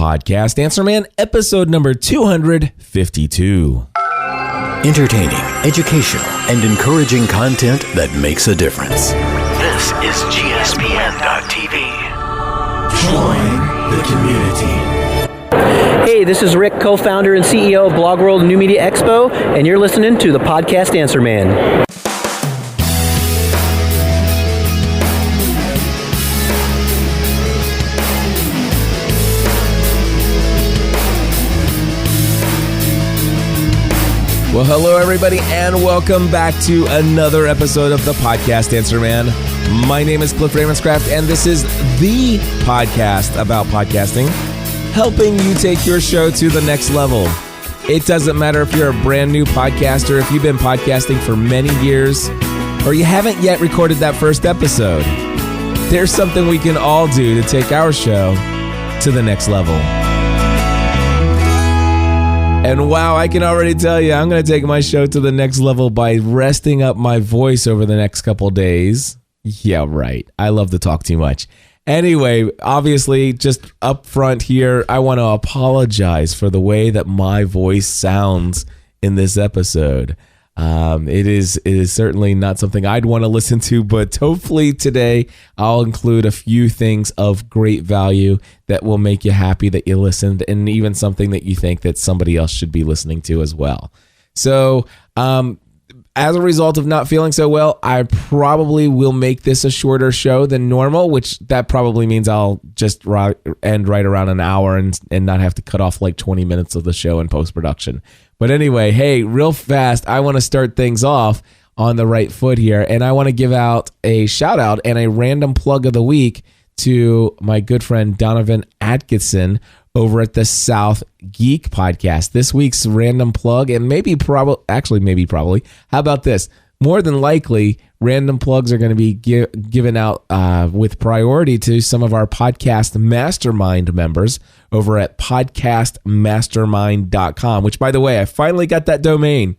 Podcast Answer Man, episode number 252. Entertaining, educational, and encouraging content that makes a difference. This is GSPN.TV. Join the community. Hey, this is Rick, co-founder and CEO of Blog World New Media Expo, and you're listening to the Podcast Answer Man. Well, hello, everybody, and welcome back to another episode of the Podcast Answer Man. My name is Cliff Ravenscraft, and this is the podcast about podcasting, helping you take your show to the next level. It doesn't matter if you're a brand new podcaster, if you've been podcasting for many years, or you haven't yet recorded that first episode. There's something we can all do to take our show to the next level. And wow, I can already tell you, I'm going to take my show to the next level by resting up my voice over the next couple days. Yeah, right. I love to talk too much. Anyway, obviously, just up front here, I want to apologize for the way that my voice sounds in this episode. It is certainly not something I'd want to listen to, but hopefully today I'll include a few things of great value that will make you happy that you listened, and even something that you think that somebody else should be listening to as well. So, as a result of not feeling so well, I probably will make this a shorter show than normal, which that probably means I'll just end right around an hour and not have to cut off like 20 minutes of the show in post-production. But anyway, hey, real fast, I want to start things off on the right foot here, and I want to give out a shout out and a random plug of the week to my good friend Donovan Atkinson over at the South Geek Podcast. This week's random plug, and maybe probably, how about this? More than likely, random plugs are going to be given out with priority to some of our Podcast Mastermind members over at podcastmastermind.com, which, by the way, I finally got that domain.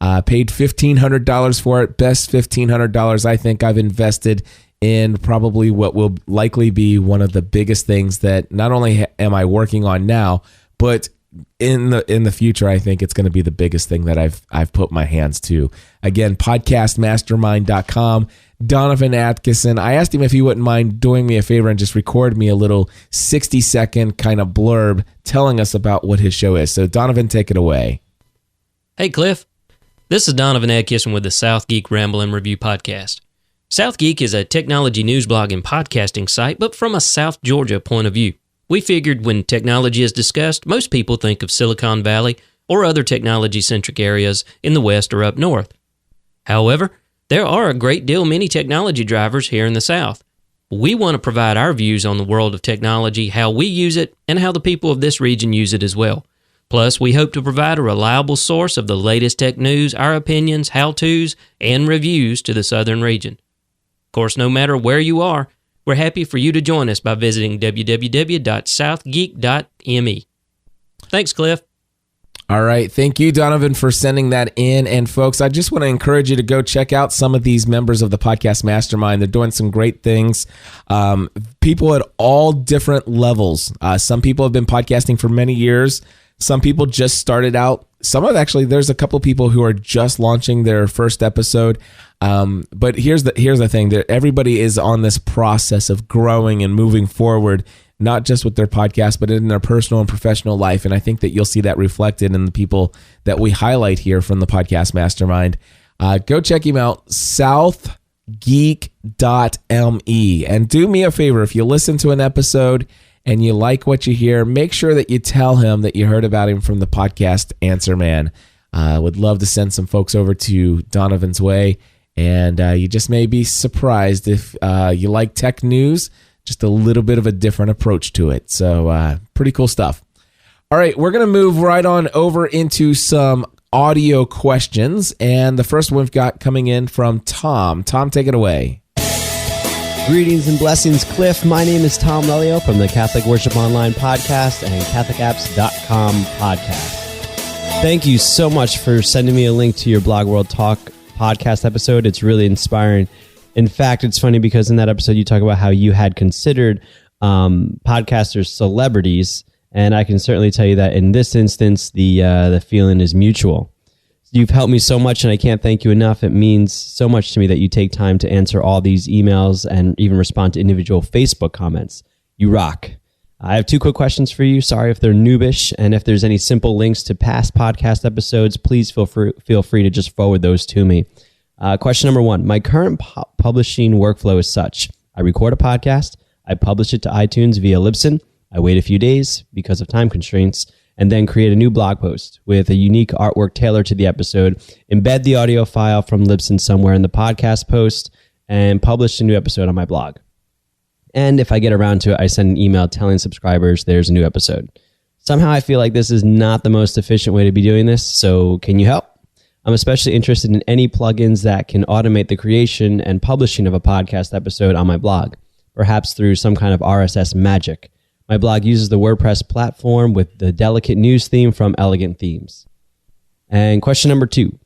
Paid $1,500 for it. Best $1,500 I think I've invested in probably what will likely be one of the biggest things that not only am I working on now, but in the future, I think it's going to be the biggest thing that I've put my hands to. Again, podcastmastermind.com. Donovan Atkinson, I asked him if he wouldn't mind doing me a favor and just record me a little 60-second kind of blurb telling us about what his show is. So Donovan, take it away. Hey, Cliff. This is Donovan Atkinson with the South Geek Ramble and Review Podcast. South Geek is a technology news blog and podcasting site, but from a South Georgia point of view. We figured when technology is discussed, most people think of Silicon Valley or other technology-centric areas in the West or up North. However, there are a great deal many technology drivers here in the South. We want to provide our views on the world of technology, how we use it, and how the people of this region use it as well. Plus, we hope to provide a reliable source of the latest tech news, our opinions, how-tos, and reviews to the Southern region. Of course, no matter where you are, we're happy for you to join us by visiting www.southgeek.me. Thanks, Cliff. All right. Thank you, Donovan, for sending that in. And folks, I just want to encourage you to go check out some of these members of the Podcast Mastermind. They're doing some great things. People at all different levels. Some people have been podcasting for many years. Some people just started out. There's a couple people who are just launching their first episode. But here's the thing, that everybody is on this process of growing and moving forward, not just with their podcast, but in their personal and professional life. And I think that you'll see that reflected in the people that we highlight here from the Podcast Mastermind. Go check him out, southgeek.me. And do me a favor, if you listen to an episode and you like what you hear, make sure that you tell him that you heard about him from the Podcast Answer Man. Would love to send some folks over to Donovan's way. And you just may be surprised if you like tech news, just a little bit of a different approach to it. So pretty cool stuff. All right, we're going to move right on over into some audio questions. And the first one we've got coming in from Tom. Tom, take it away. Greetings and blessings, Cliff. My name is Tom Lelio from the Catholic Worship Online podcast and CatholicApps.com podcast. Thank you so much for sending me a link to your Blog World Talk podcast episode. It's really inspiring. In fact, it's funny because in that episode you talk about how you had considered podcasters celebrities, And I can certainly tell you that in this instance, the feeling is mutual. You've helped me so much, and I can't thank you enough. It means so much to me that you take time to answer all these emails and even respond to individual Facebook comments. You rock. I have 2 quick questions for you. Sorry if they're noobish, and if there's any simple links to past podcast episodes, please feel free to just forward those to me. Question number 1. My current publishing workflow is such. I record a podcast, I publish it to iTunes via Libsyn, I wait a few days because of time constraints, and then create a new blog post with a unique artwork tailored to the episode, embed the audio file from Libsyn somewhere in the podcast post, and publish a new episode on my blog. And if I get around to it, I send an email telling subscribers there's a new episode. Somehow I feel like this is not the most efficient way to be doing this, so can you help? I'm especially interested in any plugins that can automate the creation and publishing of a podcast episode on my blog, perhaps through some kind of RSS magic. My blog uses the WordPress platform with the delicate news theme from Elegant Themes. And question number 2,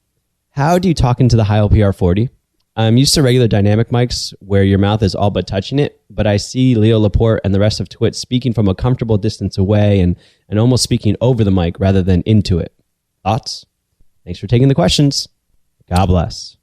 how do you talk into the Heil PR40? I'm used to regular dynamic mics where your mouth is all but touching it, but I see Leo Laporte and the rest of Twit speaking from a comfortable distance away and almost speaking over the mic rather than into it. Thoughts? Thanks for taking the questions. God bless.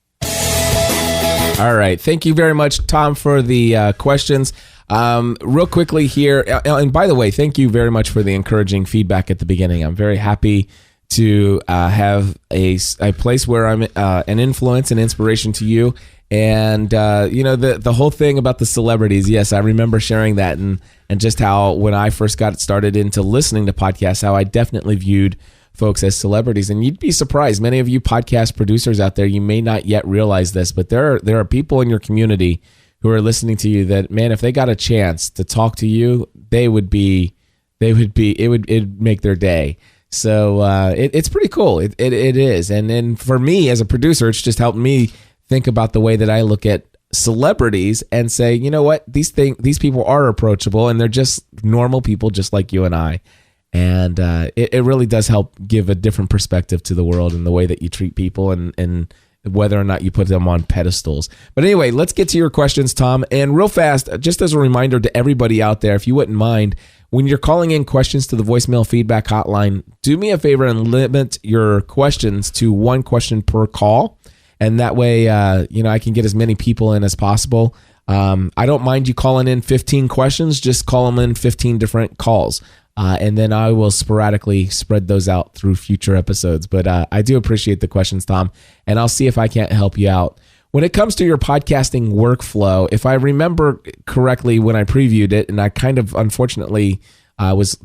All right. Thank you very much, Tom, for the questions. Real quickly here, and by the way, thank you very much for the encouraging feedback at the beginning. I'm very happy to have a place where I'm an influence and inspiration to you. And, the whole thing about the celebrities, yes, I remember sharing that and just how when I first got started into listening to podcasts, how I definitely viewed folks as celebrities. And you'd be surprised, many of you podcast producers out there, you may not yet realize this, but there are people in your community who are listening to you that, man, if they got a chance to talk to you, it would make their day. So it's pretty cool. It is. And then for me as a producer, it's just helped me think about the way that I look at celebrities and say, you know what, these people are approachable and they're just normal people just like you and I. And it really does help give a different perspective to the world and the way that you treat people and whether or not you put them on pedestals. But anyway, let's get to your questions, Tom. And real fast, just as a reminder to everybody out there, if you wouldn't mind, when you're calling in questions to the voicemail feedback hotline, do me a favor and limit your questions to 1 question per call. And that way, I can get as many people in as possible. I don't mind you calling in 15 questions, just call them in 15 different calls. And then I will sporadically spread those out through future episodes. But I do appreciate the questions, Tom, and I'll see if I can't help you out. When it comes to your podcasting workflow, if I remember correctly when I previewed it, and I kind of unfortunately was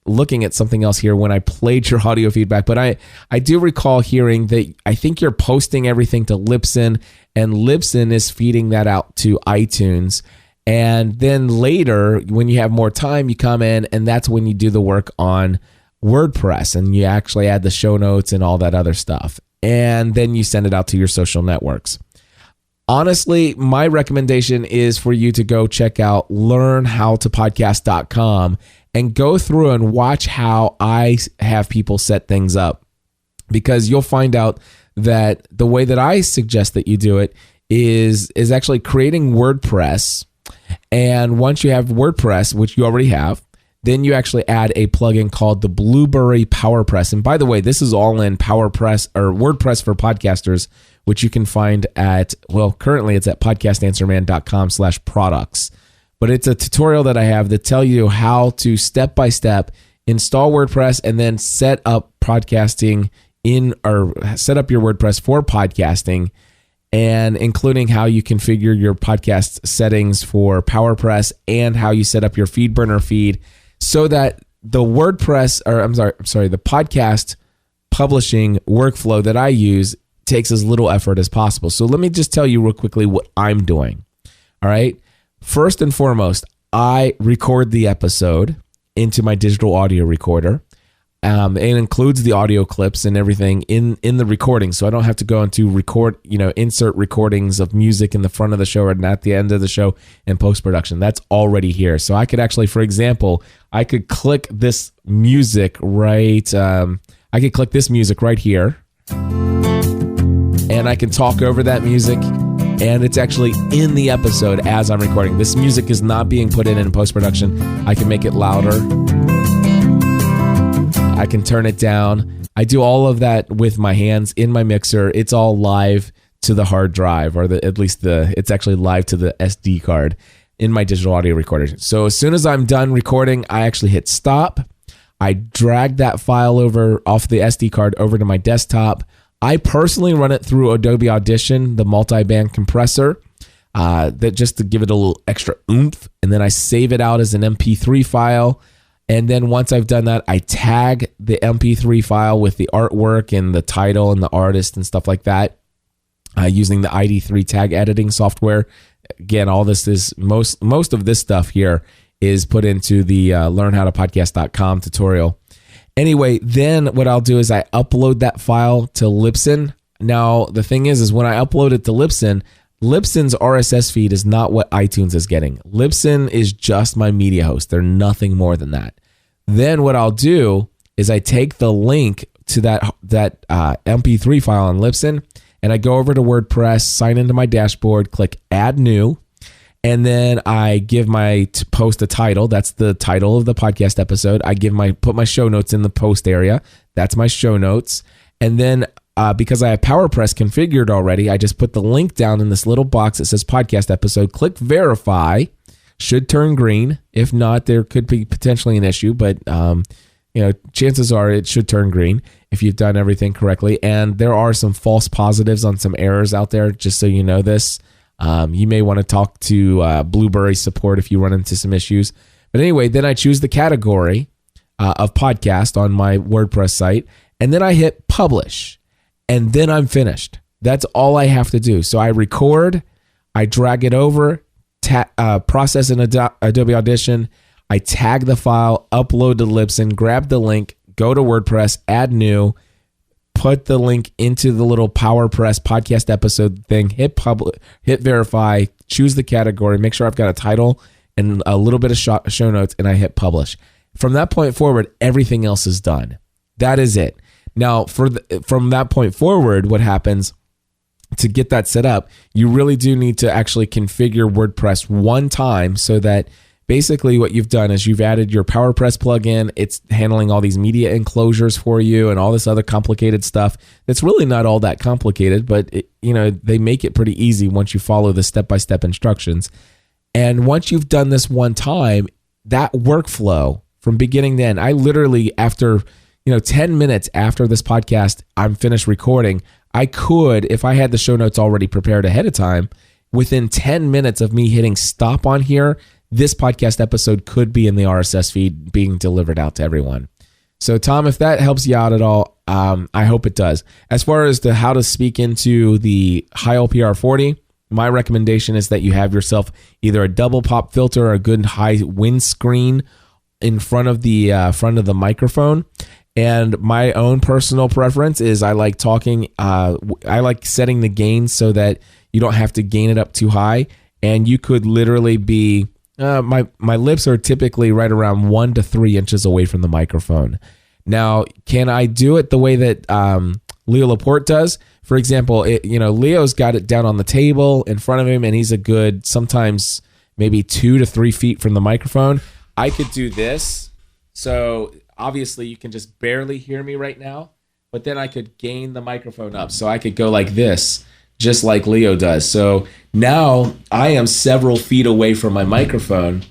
looking at something else here when I played your audio feedback, but I do recall hearing that I think you're posting everything to Libsyn, and Libsyn is feeding that out to iTunes. And then later, when you have more time, you come in, and that's when you do the work on WordPress, and you actually add the show notes and all that other stuff. And then you send it out to your social networks. Honestly, my recommendation is for you to go check out learnhowtopodcast.com and go through and watch how I have people set things up, because you'll find out that the way that I suggest that you do it is actually creating WordPress. And once you have WordPress, which you already have, then you actually add a plugin called the Blueberry PowerPress. And by the way, this is all in PowerPress or WordPress for podcasters, which you can find at, currently it's at podcastanswerman.com/products. But it's a tutorial that I have that tell you how to step-by-step install WordPress and then set up podcasting set up your WordPress for podcasting, and including how you configure your podcast settings for PowerPress and how you set up your FeedBurner feed so that the the podcast publishing workflow that I use takes as little effort as possible. So let me just tell you real quickly what I'm doing. All right. First and foremost, I record the episode into my digital audio recorder. It includes the audio clips and everything in the recording, so I don't have to go into insert recordings of music in the front of the show and at the end of the show in post-production. That's already here. So I could actually, for example, I could click this music right here, and I can talk over that music, and it's actually in the episode as I'm recording. This music is not being put in post-production. I can make it louder. I can turn it down. I do all of that with my hands in my mixer. It's all live to the hard drive, or it's actually live to the SD card in my digital audio recorder. So as soon as I'm done recording, I actually hit stop. I drag that file over off the SD card over to my desktop. I personally run it through Adobe Audition, the multi-band compressor, that just to give it a little extra oomph. And then I save it out as an MP3 file. And then once I've done that, I tag the MP3 file with the artwork and the title and the artist and stuff like that, using the ID3 tag editing software. Again, all this is most of this stuff here is put into the learnhowtopodcast.com tutorial. Anyway, then what I'll do is I upload that file to Libsyn. Now, the thing is when I upload it to Libsyn, Libsyn's RSS feed is not what iTunes is getting. Libsyn is just my media host. They're nothing more than that. Then what I'll do is I take the link to that MP3 file on Libsyn, and I go over to WordPress, sign into my dashboard, click Add New, and then I give my post a title. That's the title of the podcast episode. I put my show notes in the post area. That's my show notes. And then because I have PowerPress configured already, I just put the link down in this little box that says podcast episode. Click verify. Should turn green. If not, there could be potentially an issue, but chances are it should turn green if you've done everything correctly. And there are some false positives on some errors out there, just so you know this. You may want to talk to Blueberry support if you run into some issues. But anyway, then I choose the category of podcast on my WordPress site, and then I hit publish, and then I'm finished. That's all I have to do. So I record, I drag it over, process in Adobe Audition, I tag the file, upload to Libsyn, grab the link, go to WordPress, add new, put the link into the little PowerPress podcast episode thing, hit verify, choose the category, make sure I've got a title and a little bit of show notes, and I hit publish. From that point forward, everything else is done. That is it. Now, from that point forward, what happens to get that set up, you really do need to actually configure WordPress one time, so that basically what you've done is you've added your PowerPress plugin. It's handling all these media enclosures for you and all this other complicated stuff. It's really not all that complicated, but they make it pretty easy once you follow the step-by-step instructions. And once you've done this one time, that workflow from beginning to end, I literally, after 10 minutes after this podcast, I'm finished recording, I could, if I had the show notes already prepared ahead of time, within 10 minutes of me hitting stop on here, this podcast episode could be in the RSS feed being delivered out to everyone. So, Tom, if that helps you out at all, I hope it does. As far as to how to speak into the high LPR 40, my recommendation is that you have yourself either a double pop filter or a good high windscreen in front of the microphone. And my own personal preference is I like talking. I like setting the gain so that you don't have to gain it up too high. And you could literally be my lips are typically right around 1 to 3 inches away from the microphone. Now, can I do it the way that Leo Laporte does? For example, Leo's got it down on the table in front of him, and he's a good sometimes maybe 2 to 3 feet from the microphone. I could do this. So obviously you can just barely hear me right now, but then I could gain the microphone up. So I could go like this, just like Leo does. So now I am several feet away from my microphone,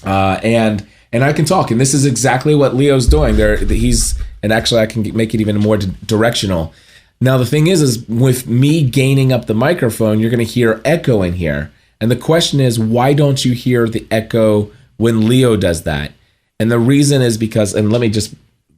and I can talk. And this is exactly what Leo's doing there. And actually I can make it even more directional. Now the thing is with me gaining up the microphone, you're going to hear echo in here. And the question is, why don't you hear the echo when Leo does that? And the reason is because, and let me just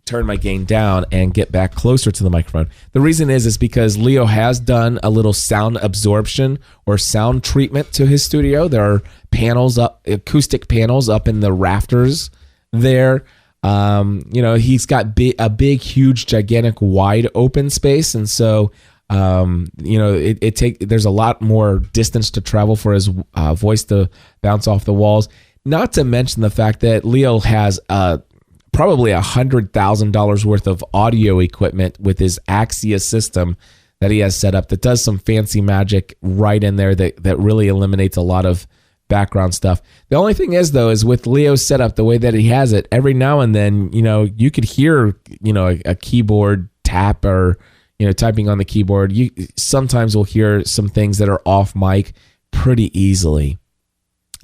turn my gain down and get back closer to the microphone. The reason is because Leo has done a little sound absorption or sound treatment to his studio. There are panels acoustic panels up in the rafters there. He's got a big, huge, gigantic, wide open space. And so, there's a lot more distance to travel for his voice to bounce off the walls. Not to mention the fact that Leo has probably $100,000 worth of audio equipment with his Axia system that he has set up that does some fancy magic right in there that really eliminates a lot of background stuff. The only thing is, though, is with Leo's setup, the way that he has it, every now and then, you could hear, a keyboard tap or, typing on the keyboard. You sometimes will hear some things that are off mic pretty easily.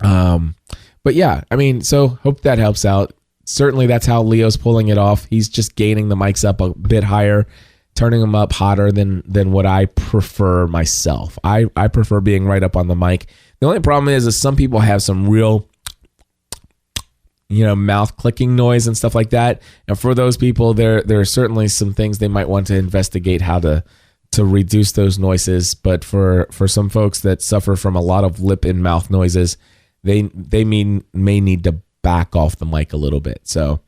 But yeah, so hope that helps out. Certainly that's how Leo's pulling it off. He's just gaining the mics up a bit higher, turning them up hotter than what I prefer myself. I prefer being right up on the mic. The only problem is some people have some real, mouth clicking noise and stuff like that. And for those people, there are certainly some things they might want to investigate how to reduce those noises. But for some folks that suffer from a lot of lip and mouth noises, they may need to back off the mic a little bit. So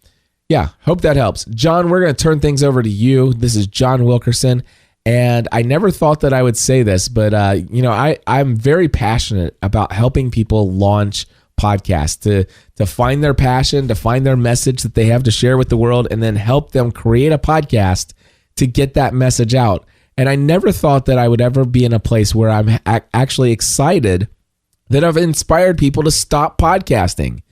yeah, hope that helps. John, we're going to turn things over to you. This is John Wilkerson. And I never thought that I would say this, but I'm very passionate about helping people launch podcasts, to find their passion, to find their message that they have to share with the world, and then help them create a podcast to get that message out. And I never thought that I would ever be in a place where I'm actually excited that I've inspired people to stop podcasting.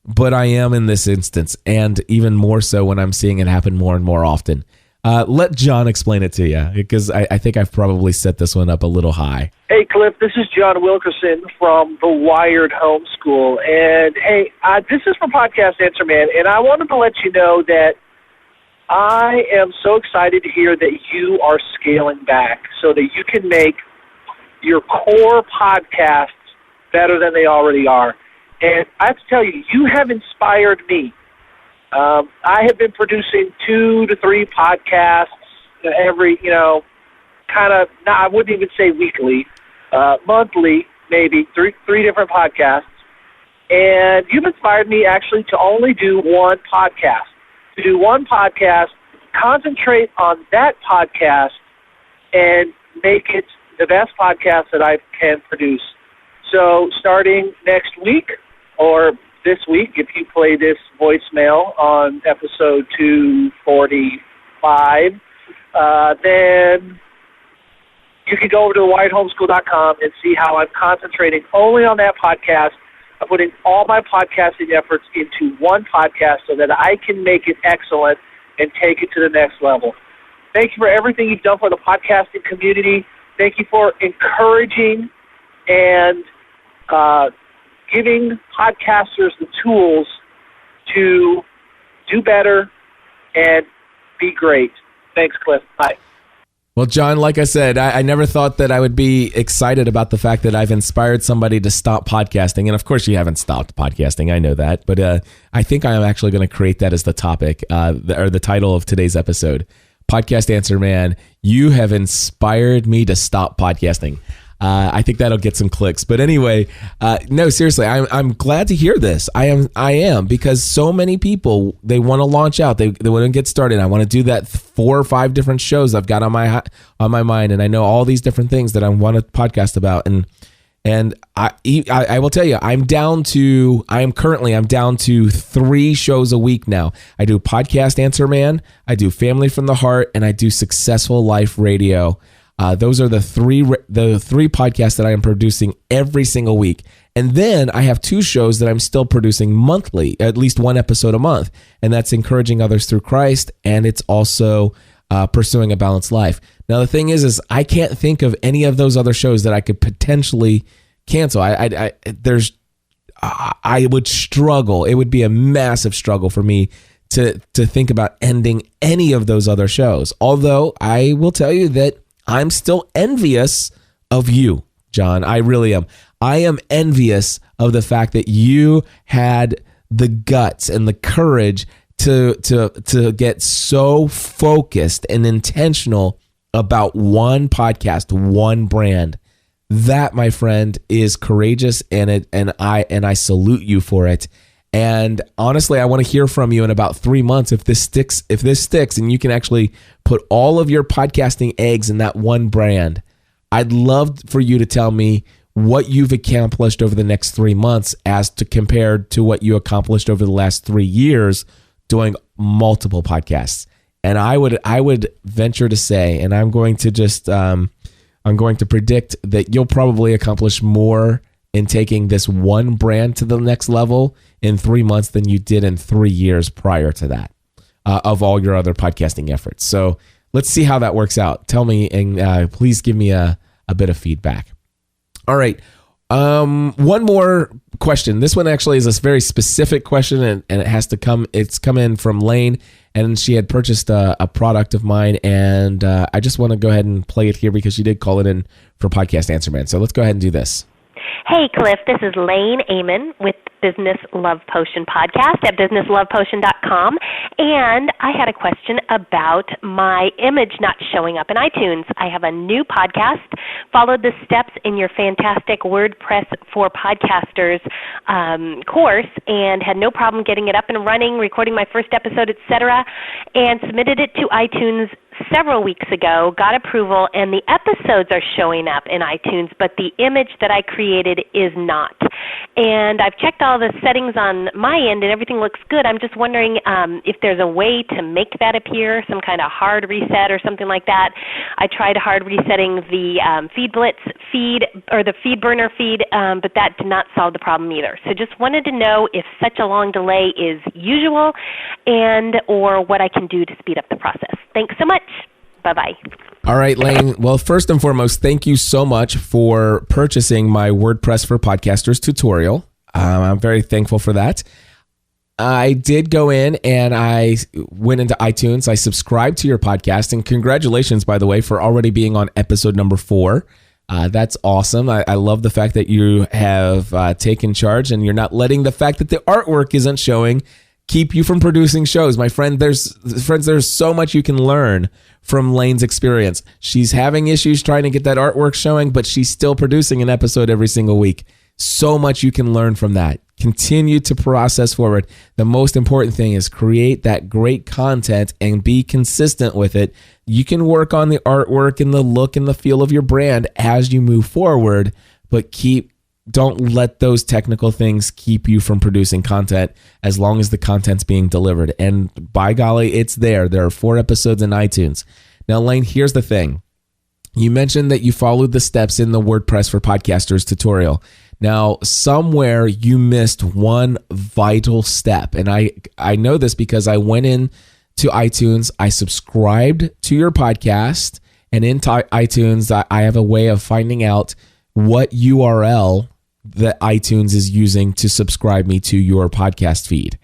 But I am in this instance, and even more so when I'm seeing it happen more and more often. Let John explain it to you, because I think I've probably set this one up a little high. Hey, Cliff, this is John Wilkerson from the Wired Homeschool. And, hey, this is from Podcast Answer Man, and I wanted to let you know that I am so excited to hear that you are scaling back so that you can make your core podcasts better than they already are. And I have to tell you, you have inspired me. I have been producing 2 to 3 podcasts every, I wouldn't even say weekly, monthly, maybe, three different podcasts. And you've inspired me actually to only do one podcast. To do one podcast, concentrate on that podcast, and make it the best podcast that I can produce. So starting next week, or this week, if you play this voicemail on episode 245, then you can go over to wiredhomeschool.com and see how I'm concentrating only on that podcast. I'm putting all my podcasting efforts into one podcast so that I can make it excellent and take it to the next level. Thank you for everything you've done for the podcasting community. Thank you for encouraging and giving podcasters the tools to do better and be great. Thanks, Cliff. Bye. Well, John, like I said, I never thought that I would be excited about the fact that I've inspired somebody to stop podcasting. And of course, you haven't stopped podcasting. I know that. But I think I am actually going to create that as the topic or the title of today's episode. Podcast Answer Man, you have inspired me to stop podcasting. I think that'll get some clicks. But anyway, no, seriously, I'm glad to hear this. I am because so many people, they want to launch out. They want to get started. I want to do that 4 or 5 different shows I've got on my mind, and I know all these different things that I want to podcast about. And I will tell you, I'm down to 3 shows a week now. I do Podcast Answer Man, I do Family from the Heart, and I do Successful Life Radio. Those are the three podcasts that I am producing every single week. And then I have 2 shows that I'm still producing monthly, at least 1 episode a month. And that's Encouraging Others Through Christ. And it's also Pursuing a Balanced Life. Now, the thing is I can't think of any of those other shows that I could potentially cancel. I would struggle. It would be a massive struggle for me to think about ending any of those other shows. Although I will tell you that I'm still envious of you, John. I really am. I am envious of the fact that you had the guts and the courage to get so focused and intentional about one podcast, one brand. That, my friend, is courageous, and I salute you for it. And honestly, I want to hear from you in about 3 months if this sticks, and you can actually put all of your podcasting eggs in that one brand. I'd love for you to tell me what you've accomplished over the next 3 months as to compared to what you accomplished over the last 3 years doing multiple podcasts. And I would venture to say, and I'm going to predict that you'll probably accomplish more in taking this one brand to the next level in 3 months than you did in 3 years prior to that of all your other podcasting efforts. So let's see how that works out. Tell me, and please give me a bit of feedback. All right. One more question. This one actually is a very specific question, and it has to come. It's come in from Lane, and she had purchased a product of mine, and I just want to go ahead and play it here because she did call it in for Podcast Answer Man. So let's go ahead and do this. Hey, Cliff, this is Lane Amon with Business Love Potion Podcast at businesslovepotion.com, and I had a question about my image not showing up in iTunes. I have a new podcast, followed the steps in your fantastic WordPress for Podcasters course, and had no problem getting it up and running, recording my first episode, etc., and submitted it to iTunes several weeks ago, got approval, and the episodes are showing up in iTunes, but the image that I created is not. And I've checked all the settings on my end, and everything looks good. I'm just wondering if there's a way to make that appear, some kind of hard reset or something like that. I tried hard resetting the FeedBlitz feed or the FeedBurner feed, but that did not solve the problem either. So just wanted to know if such a long delay is usual and or what I can do to speed up the process. Thanks so much. Bye-bye. All right, Lane. Well, first and foremost, thank you so much for purchasing my WordPress for Podcasters tutorial. I'm very thankful for that. I did go in and I went into iTunes. I subscribed to your podcast, and congratulations, by the way, for already being on episode number 4. That's awesome. I love the fact that you have taken charge and you're not letting the fact that the artwork isn't showing keep you from producing shows. My friend, there's so much you can learn from Lane's experience. She's having issues trying to get that artwork showing, but she's still producing an episode every single week. So much you can learn from that. Continue to process forward. The most important thing is create that great content and be consistent with it. You can work on the artwork and the look and the feel of your brand as you move forward, but don't let those technical things keep you from producing content as long as the content's being delivered. And by golly, it's there. There are 4 episodes in iTunes. Now, Lane, here's the thing. You mentioned that you followed the steps in the WordPress for Podcasters tutorial. Now, somewhere you missed one vital step. And I know this because I went in to iTunes, I subscribed to your podcast, and in iTunes, I have a way of finding out what URL that iTunes is using to subscribe me to your podcast feed.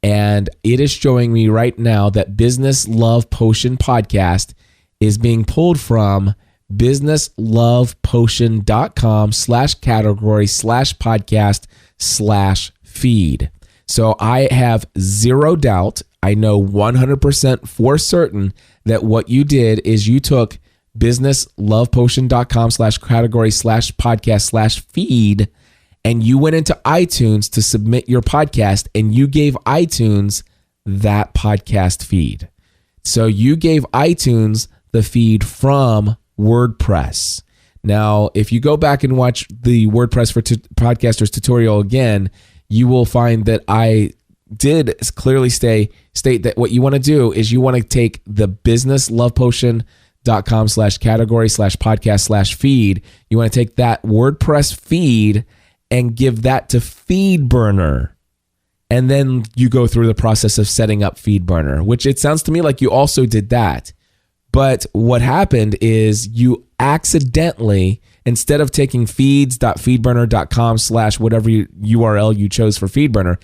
And it is showing me right now that Business Love Potion Podcast is being pulled from businesslovepotion.com/category/podcast/feed. So I have zero doubt, I know 100% for certain that what you did is you took businesslovepotion.com/category/podcast/feed and you went into iTunes to submit your podcast and you gave iTunes that podcast feed. So you gave iTunes the feed from WordPress. Now, if you go back and watch the WordPress for Podcasters tutorial again, you will find that I did clearly state that what you want to do is you want to take the businesslovepotion.com/category/podcast/feed. You want to take that WordPress feed and give that to FeedBurner. And then you go through the process of setting up FeedBurner, which it sounds to me like you also did that. But what happened is you accidentally, instead of taking feeds.feedburner.com/whatever URL you chose for FeedBurner,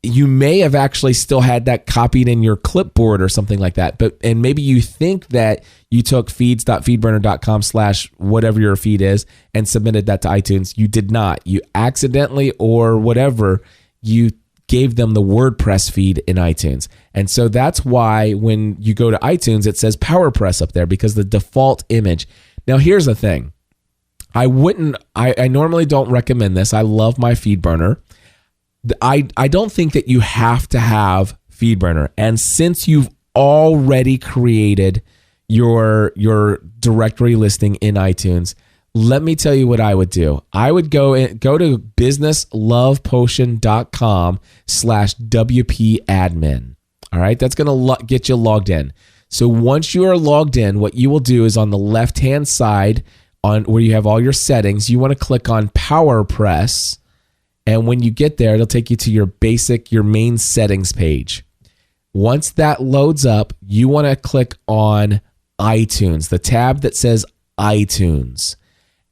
you may have actually still had that copied in your clipboard or something like that. And maybe you think that you took feeds.feedburner.com/whatever your feed is and submitted that to iTunes. You did not. You accidentally or whatever, you gave them the WordPress feed in iTunes. And so that's why when you go to iTunes, it says PowerPress up there because the default image. Now, here's the thing. I normally don't recommend this. I love my FeedBurner. I don't think that you have to have FeedBurner. And since you've already created your directory listing in iTunes, let me tell you what I would do. I would go to businesslovepotion.com/WPadmin. All right, that's going to get you logged in. So once you are logged in, what you will do is on the left-hand side on where you have all your settings, you want to click on PowerPress. And when you get there, it'll take you to your main settings page. Once that loads up, you want to click on iTunes, the tab that says iTunes.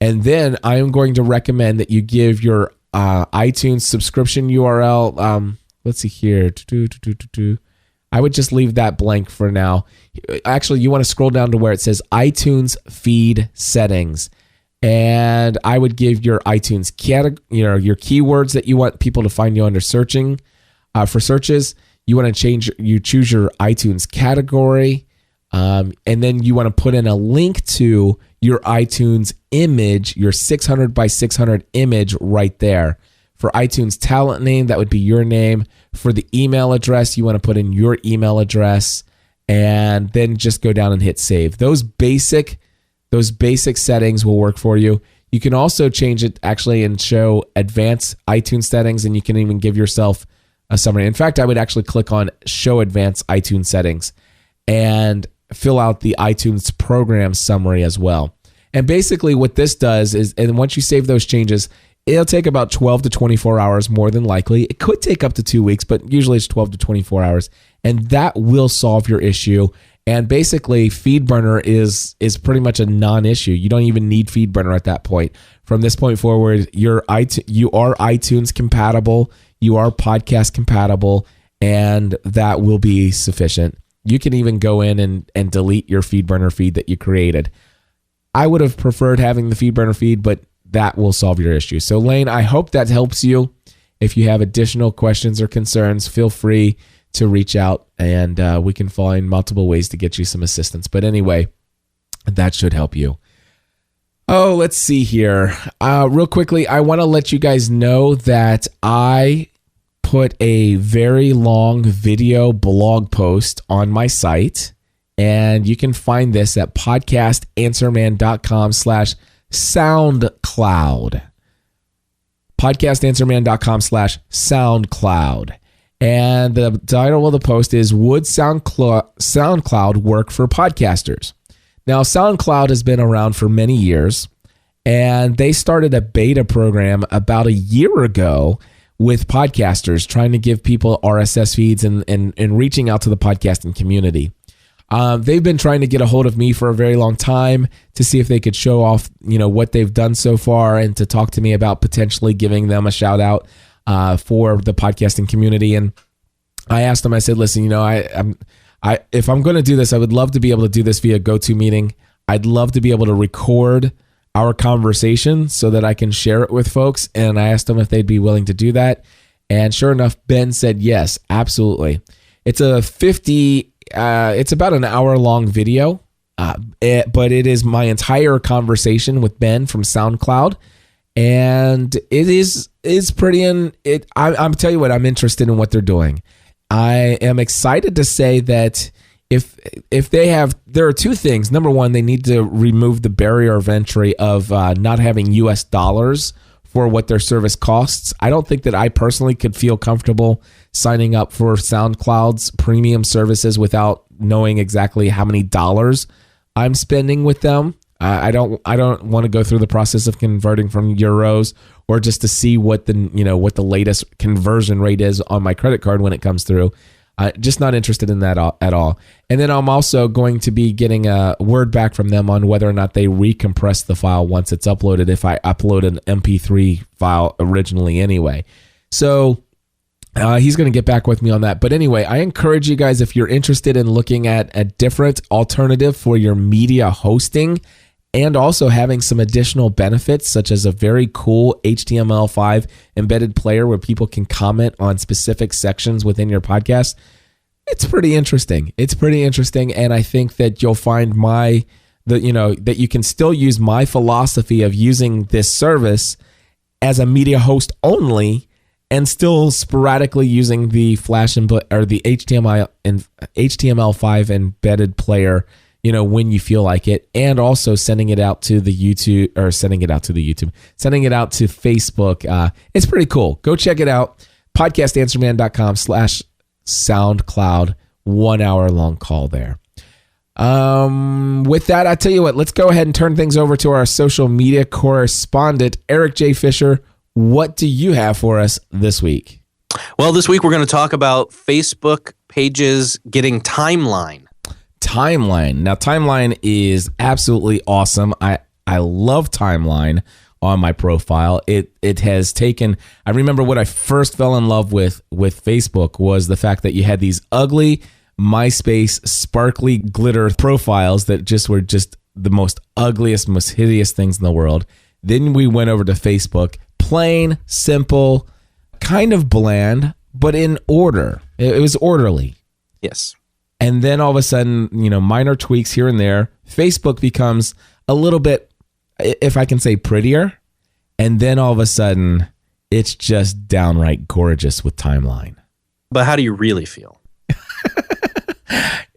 And then I am going to recommend that you give your iTunes subscription URL. Let's see here. I would just leave that blank for now. Actually, you want to scroll down to where it says iTunes feed settings. And I would give your iTunes your keywords that you want people to find you under searching for searches. You want to choose your iTunes category. And then you want to put in a link to your iTunes image, your 600 by 600 image right there. For iTunes talent name, that would be your name. For the email address, you want to put in your email address and then just go down and hit save. Those basic settings will work for you. You can also change it actually and show advanced iTunes settings, and you can even give yourself a summary. In fact, I would actually click on show advanced iTunes settings and fill out the iTunes program summary as well. And basically what this does is, and once you save those changes, it'll take about 12 to 24 hours more than likely. It could take up to 2 weeks, but usually it's 12 to 24 hours. And that will solve your issue. And basically, FeedBurner is pretty much a non-issue. You don't even need FeedBurner at that point. From this point forward, you are iTunes compatible, you are podcast compatible, and that will be sufficient. You can even go in and delete your FeedBurner feed that you created. I would have preferred having the FeedBurner feed, but that will solve your issue. So Lane, I hope that helps you. If you have additional questions or concerns, feel free to reach out, and we can find multiple ways to get you some assistance. But anyway, that should help you. Oh, let's see here. Real quickly, I want to let you guys know that I put a very long video blog post on my site, and you can find this at podcastanswerman.com/SoundCloud. podcastanswerman.com/SoundCloud. And the title of the post is, Would SoundCloud Work for Podcasters? Now, SoundCloud has been around for many years, and they started a beta program about a year ago with podcasters, trying to give people RSS feeds and reaching out to the podcasting community. They've been trying to get a hold of me for a very long time to see if they could show off, what they've done so far, and to talk to me about potentially giving them a shout out for the podcasting community. And I asked them, I said, listen, if I'm going to do this, I would love to be able to do this via GoToMeeting. I'd love to be able to record our conversation so that I can share it with folks. And I asked them if they'd be willing to do that. And sure enough, Ben said, yes, absolutely. It's it's about an hour long video, but it is my entire conversation with Ben from SoundCloud. And it is pretty, I'm tell you what, I'm interested in what they're doing. I am excited to say that if there are two things. Number one, they need to remove the barrier of entry of not having US dollars for what their service costs. I don't think that I personally could feel comfortable signing up for SoundCloud's premium services without knowing exactly how many dollars I'm spending with them. I don't want to go through the process of converting from euros, or just to see what the latest conversion rate is on my credit card when it comes through. Just not interested in that at all. And then I'm also going to be getting a word back from them on whether or not they recompress the file once it's uploaded, if I upload an MP3 file originally anyway. So he's going to get back with me on that. But anyway, I encourage you guys, if you're interested in looking at a different alternative for your media hosting, and also having some additional benefits, such as a very cool HTML5 embedded player where people can comment on specific sections within your podcast, it's pretty interesting. And I think that you'll find that you can still use my philosophy of using this service as a media host only, and still sporadically using the Flash or the HTML5 embedded player, when you feel like it, and also sending it out to Facebook. It's pretty cool. Go check it out. podcastanswerman.com/SoundCloud, 1 hour long call there. With that, I tell you what, let's go ahead and turn things over to our social media correspondent, Eric J. Fisher. What do you have for us this week? Well, this week we're going to talk about Facebook pages getting timeline. Timeline. Now, timeline is absolutely awesome. I love timeline on my profile. It has taken, I remember when I first fell in love with Facebook was the fact that you had these ugly MySpace sparkly glitter profiles that were the most ugliest, most hideous things in the world. Then we went over to Facebook, plain, simple, kind of bland, but in order. It was orderly. Yes. And then all of a sudden, minor tweaks here and there. Facebook becomes a little bit, if I can say, prettier. And then all of a sudden, it's just downright gorgeous with timeline. But how do you really feel?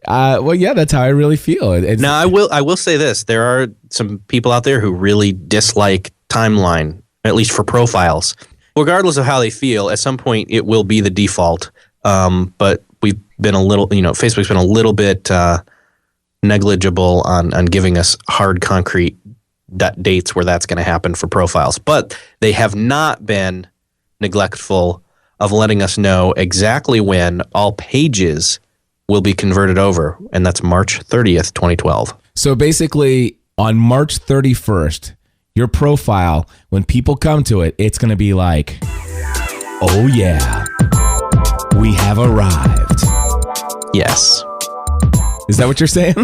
Well, yeah, that's how I really feel. Now, I will say this. There are some people out there who really dislike timeline, at least for profiles. Regardless of how they feel, at some point it will be the default. But we've been Facebook's been a little bit negligible on giving us hard, concrete dates where that's going to happen for profiles. But they have not been neglectful of letting us know exactly when all pages will be converted over, and that's March 30th, 2012. So basically, on March 31st, your profile, when people come to it, it's going to be like, oh yeah, we have arrived. Yes. Is that what you're saying?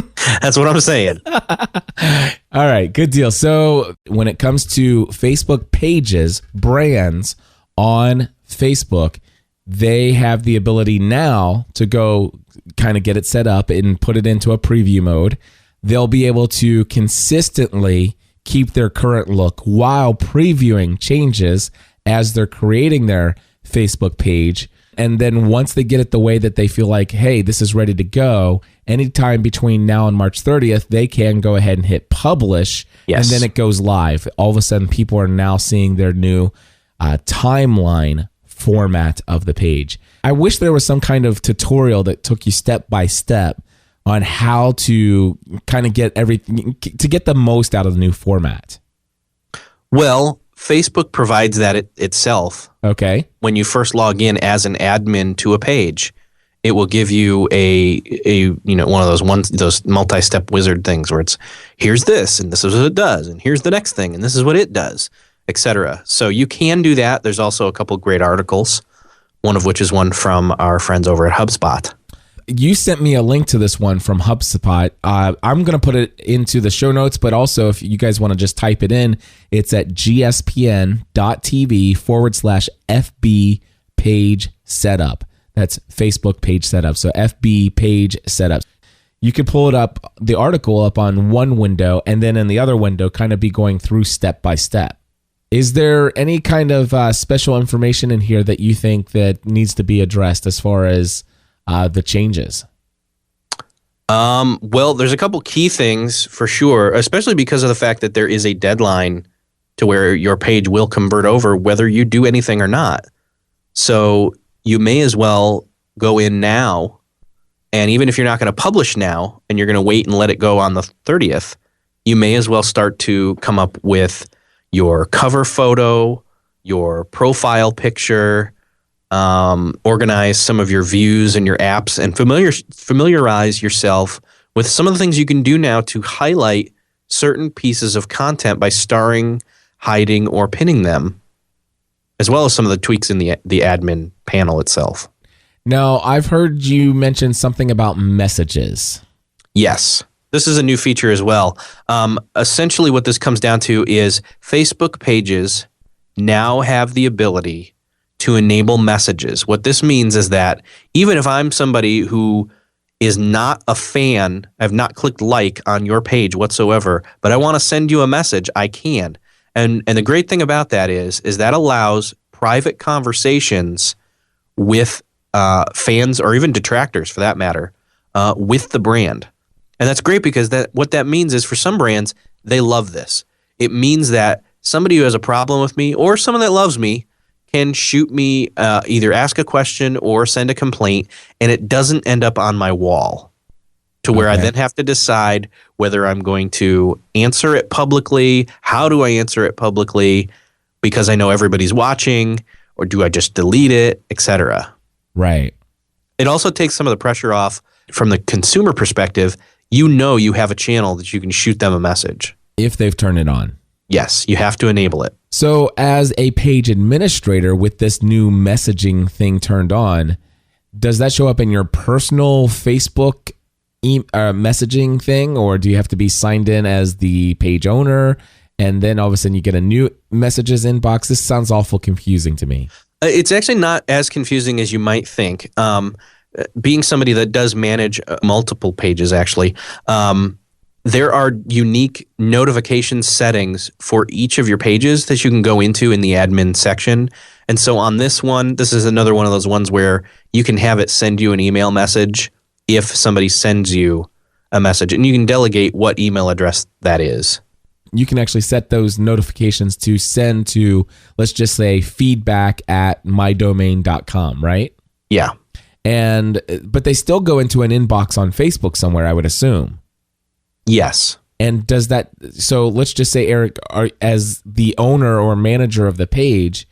That's what I'm saying. All right, good deal. So when it comes to Facebook pages, brands on Facebook, they have the ability now to go kind of get it set up and put it into a preview mode. They'll be able to consistently keep their current look while previewing changes as they're creating their Facebook page. And then once they get it the way that they feel like, hey, this is ready to go, anytime between now and March 30th, they can go ahead and hit publish. Yes. And then it goes live. All of a sudden, people are now seeing their new timeline format of the page. I wish there was some kind of tutorial that took you step by step on how to kind of get everything, to get the most out of the new format. Well, Facebook provides that itself. Okay. When you first log in as an admin to a page, it will give you a one of those multi-step wizard things where it's here's this and this is what it does and here's the next thing and this is what it does, etc. So you can do that. There's also a couple great articles, one of which is one from our friends over at HubSpot. You sent me a link to this one from HubSpot. I'm going to put it into the show notes, but also if you guys want to just type it in, it's at gspn.tv/FB page setup. That's Facebook page setup. So FB page setup. You can pull it up, the article up on one window, and then in the other window, kind of be going through step by step. Is there any kind of special information in here that you think that needs to be addressed as far as the changes? Well, there's a couple key things for sure, especially because of the fact that there is a deadline to where your page will convert over whether you do anything or not. So you may as well go in now, and even if you're not going to publish now and you're going to wait and let it go on the 30th, you may as well start to come up with your cover photo, your profile picture, organize some of your views and your apps, and familiarize yourself with some of the things you can do now to highlight certain pieces of content by starring, hiding, or pinning them, as well as some of the tweaks in the admin panel itself. Now, I've heard you mention something about messages. Yes. This is a new feature as well. Essentially what this comes down to is Facebook pages now have the ability to enable messages. What this means is that even if I'm somebody who is not a fan, I've not clicked like on your page whatsoever, but I want to send you a message, I can. And the great thing about that is that allows private conversations with fans or even detractors for that matter with the brand. And that's great because what that means is for some brands, they love this. It means that somebody who has a problem with me or someone that loves me can shoot me, either ask a question or send a complaint, and it doesn't end up on my wall. to where I Okay. then have to decide whether I'm going to answer it publicly. How do I answer it publicly? Because I know everybody's watching, or do I just delete it, etc. Right. It also takes some of the pressure off from the consumer perspective. You know you have a channel that you can shoot them a message. If they've turned it on. Yes, you have to enable it. So as a page administrator with this new messaging thing turned on, does that show up in your personal Facebook messaging thing, or do you have to be signed in as the page owner and then all of a sudden you get a new messages inbox? This sounds awful confusing to me. It's actually not as confusing as you might think. Being somebody that does manage multiple pages, actually, there are unique notification settings for each of your pages that you can go into in the admin section. And so on this one, this is another one of those ones where you can have it send you an email message if somebody sends you a message. And you can delegate what email address that is. You can actually set those notifications to send to, let's just say, feedback@mydomain.com, right? Yeah. But they still go into an inbox on Facebook somewhere, I would assume. Yes. And does that, so let's just say, Eric, as the owner or manager of the page,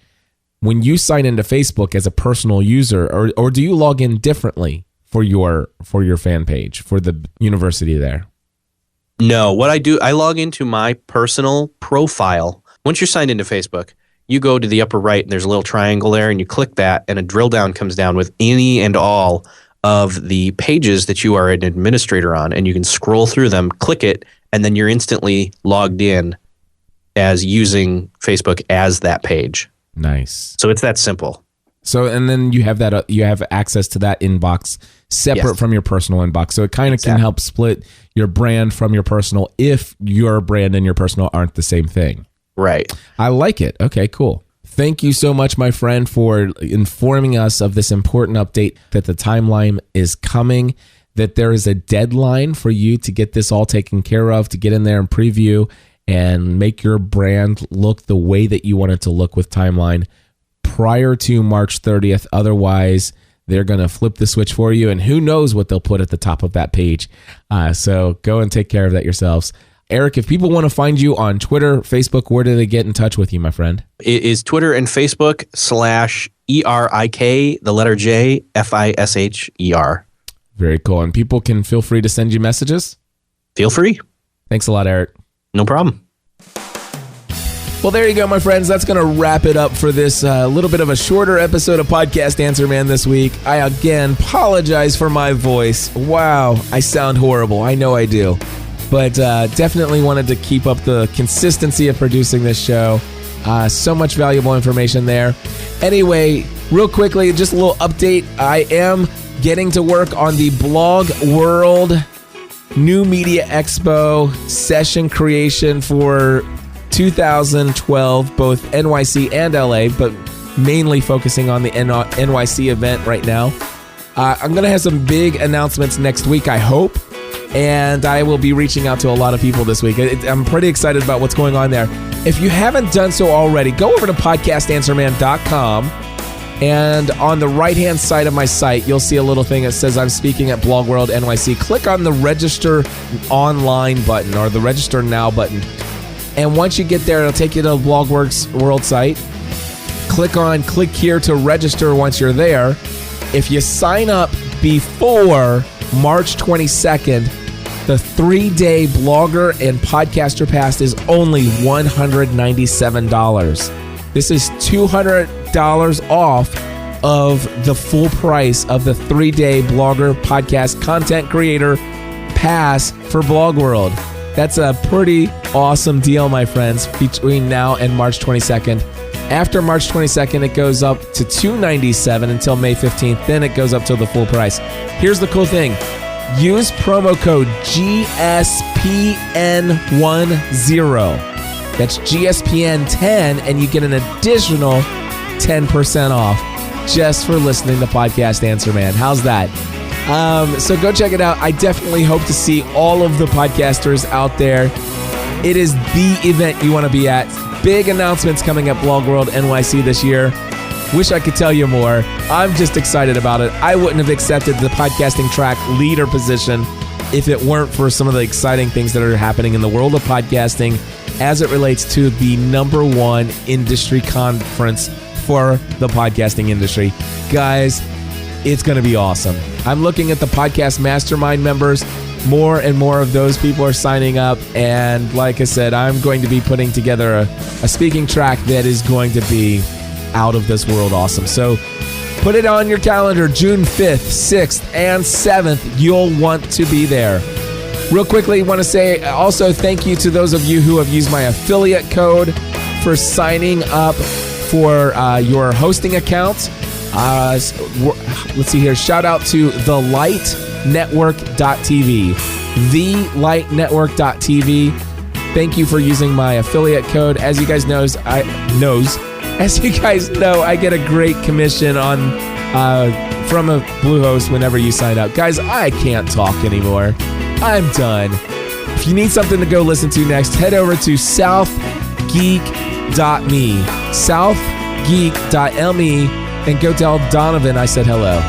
when you sign into Facebook as a personal user, or do you log in differently for your fan page, for the university there? No, what I do, I log into my personal profile. Once you're signed into Facebook, you go to the upper right and there's a little triangle there and you click that and a drill down comes down with any and all of the pages that you are an administrator on, and you can scroll through them, click it, and then you're instantly logged in as using Facebook as that page. Nice. So it's that simple. So, and then you have that, you have access to that inbox separate Yes. from your personal inbox. So it kind of can Exactly. help split your brand from your personal if your brand and your personal aren't the same thing. Right. I like it. Okay, cool. Thank you so much, my friend, for informing us of this important update that the timeline is coming, that there is a deadline for you to get this all taken care of, to get in there and preview and make your brand look the way that you want it to look with Timeline prior to March 30th. Otherwise, they're going to flip the switch for you, and who knows what they'll put at the top of that page. So go and take care of that yourselves. Eric, if people want to find you on Twitter, Facebook, where do they get in touch with you, my friend? It is Twitter and Facebook /ERIK, the letter J, FISHER. Very cool. And people can feel free to send you messages? Feel free. Thanks a lot, Eric. No problem. Well, there you go, my friends. That's going to wrap it up for this little bit of a shorter episode of Podcast Answer Man this week. I, again, apologize for my voice. Wow, I sound horrible. I know I do. But definitely wanted to keep up the consistency of producing this show. So much valuable information there. Anyway, real quickly, just a little update. I am getting to work on the Blog World New Media Expo session creation for 2012, both NYC and LA, but mainly focusing on the NYC event right now. I'm going to have some big announcements next week, I hope. And I will be reaching out to a lot of people this week. I'm pretty excited about what's going on there. If you haven't done so already, go over to podcastanswerman.com. And on the right-hand side of my site, you'll see a little thing that says I'm speaking at Blog World NYC. Click on the Register Online button or the Register Now button. And once you get there, it'll take you to the Blog World site. Click here to register once you're there. If you sign up before March 22nd, the 3-day blogger and podcaster pass is only $197. This is $200 off of the full price of the 3-day blogger podcast content creator pass for Blog World. That's a pretty awesome deal, my friends, between now and March 22nd. After March 22nd, it goes up to $297 until May 15th. Then it goes up to the full price. Here's the cool thing. Use promo code GSPN10. That's GSPN10, and you get an additional 10% off just for listening to Podcast Answer Man. How's that? So go check it out. I definitely hope to see all of the podcasters out there. It is the event you want to be at. Big announcements coming at Blog World NYC this year. Wish I could tell you more. I'm just excited about it. I wouldn't have accepted the podcasting track leader position if it weren't for some of the exciting things that are happening in the world of podcasting as it relates to the #1 industry conference for the podcasting industry. Guys, it's going to be awesome. I'm looking at the Podcast Mastermind members. More and more of those people are signing up. And like I said, I'm going to be putting together a speaking track that is going to be out of this world awesome. So put it on your calendar, June 5th, 6th, and 7th. You'll want to be there. Real quickly, I want to say also thank you to those of you who have used my affiliate code for signing up for your hosting accounts. Let's see here. Shout out to thelightnetwork.tv. Thelightnetwork.tv. Thank you for using my affiliate code. As you guys know, I get a great commission on from a Bluehost whenever you sign up. Guys, I can't talk anymore. I'm done. If you need something to go listen to next, head over to southgeek.me. Southgeek.me and go tell Donovan I said hello.